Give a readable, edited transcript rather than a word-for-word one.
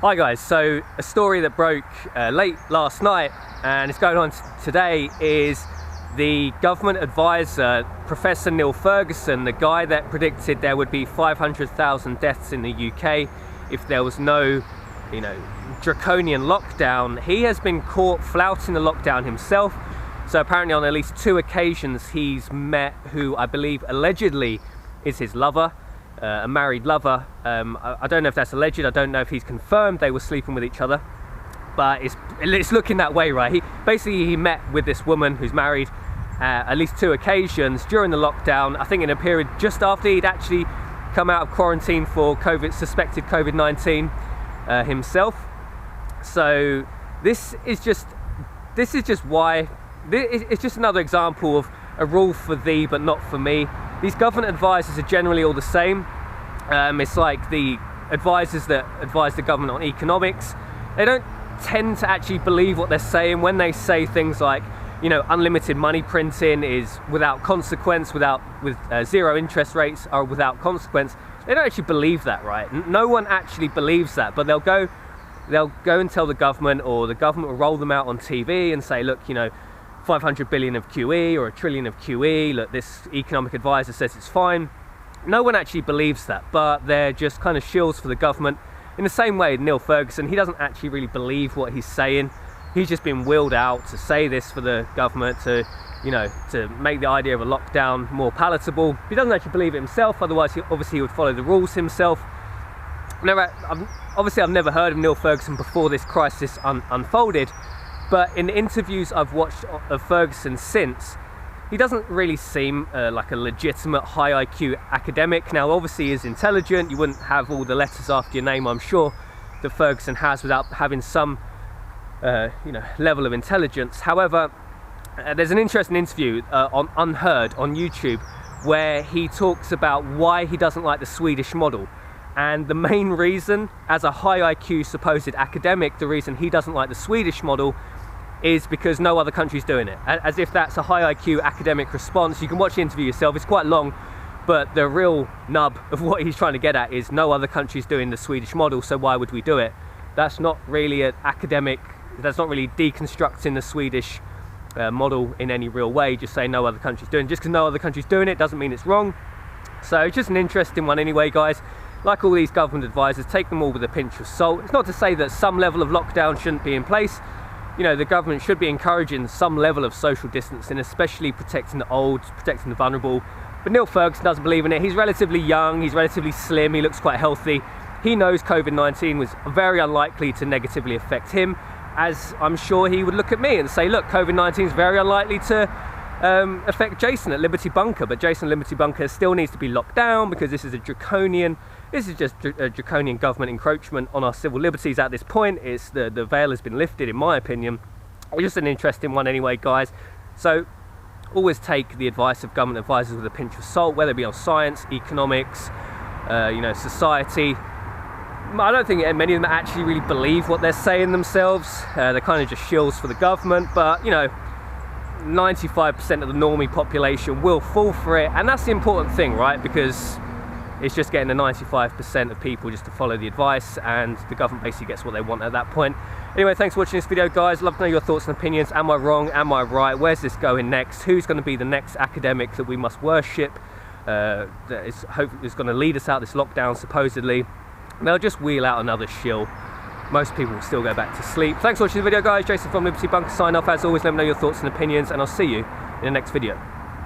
Hi guys, so a story that broke late last night and it's going on today is the government advisor, Professor Neil Ferguson, the guy that predicted there would be 500,000 deaths in the UK if there was no, draconian lockdown. He has been caught flouting the lockdown himself. So apparently on at least 2 occasions he's met who I believe allegedly is his lover. A married lover. I don't know if that's alleged, I don't know if he's confirmed they were sleeping with each other, but it's looking that way, right? He met with this woman who's married at least 2 occasions during the lockdown, I think in a period just after he'd actually come out of quarantine for suspected COVID-19 himself. So it's just another example of a rule for thee but not for me. These government advisors are generally all the same. It's like the advisors that advise the government on economics. They don't tend to actually believe what they're saying when they say things like, unlimited money printing is without consequence, with 0 interest rates are without consequence. They don't actually believe that, right? No one actually believes that, but they'll go and tell the government, or the government will roll them out on TV and say, look, 500 billion of QE or 1 trillion of QE, look, this economic advisor says it's fine. No one actually believes that, but they're just kind of shills for the government. In the same way, Neil Ferguson, he doesn't actually really believe what he's saying. He's just been willed out to say this for the government to make the idea of a lockdown more palatable. He doesn't actually believe it himself, otherwise he would follow the rules himself. I've never heard of Neil Ferguson before this crisis unfolded. But in the interviews I've watched of Ferguson since, he doesn't really seem like a legitimate high IQ academic. Now obviously he is intelligent, you wouldn't have all the letters after your name, I'm sure, that Ferguson has without having some level of intelligence. However, there's an interesting interview on Unheard on YouTube where he talks about why he doesn't like the Swedish model. And the main reason, as a high IQ supposed academic, the reason he doesn't like the Swedish model is because no other country's doing it. As if that's a high IQ academic response. You can watch the interview yourself, it's quite long, but the real nub of what he's trying to get at is no other country's doing the Swedish model, so why would we do it? That's not really an academic, that's not really deconstructing the Swedish model in any real way, just saying no other country's doing it. Just because no other country's doing it doesn't mean it's wrong. So it's just an interesting one anyway, guys. Like all these government advisors, take them all with a pinch of salt. It's not to say that some level of lockdown shouldn't be in place. The government should be encouraging some level of social distancing, especially protecting the old, protecting the vulnerable. But Neil Ferguson doesn't believe in it. He's relatively young, he's relatively slim, he looks quite healthy. He knows COVID-19 was very unlikely to negatively affect him, as I'm sure he would look at me and say, look, COVID-19 is very unlikely to affect Jason at Liberty Bunker, but Jason at Liberty Bunker still needs to be locked down because this is just a draconian government encroachment on our civil liberties at this point. It's the veil has been lifted, in my opinion. It's just an interesting one anyway, guys. So always take the advice of government advisors with a pinch of salt, whether it be on science, economics, society. I don't think many of them actually really believe what they're saying themselves. They're kind of just shills for the government, but 95% of the normie population will fall for it, and that's the important thing, right? Because it's just getting the 95% of people just to follow the advice, and the government basically gets what they want at that point. Anyway, thanks for watching this video, guys. Love to know your thoughts and opinions. Am I wrong? Am I right? Where's this going next? Who's going to be the next academic that we must worship? That is going to lead us out this lockdown, supposedly. They'll just wheel out another shill. Most people will still go back to sleep. Thanks for watching the video, guys. Jason from Liberty Bunker sign off. As always, let me know your thoughts and opinions, and I'll see you in the next video.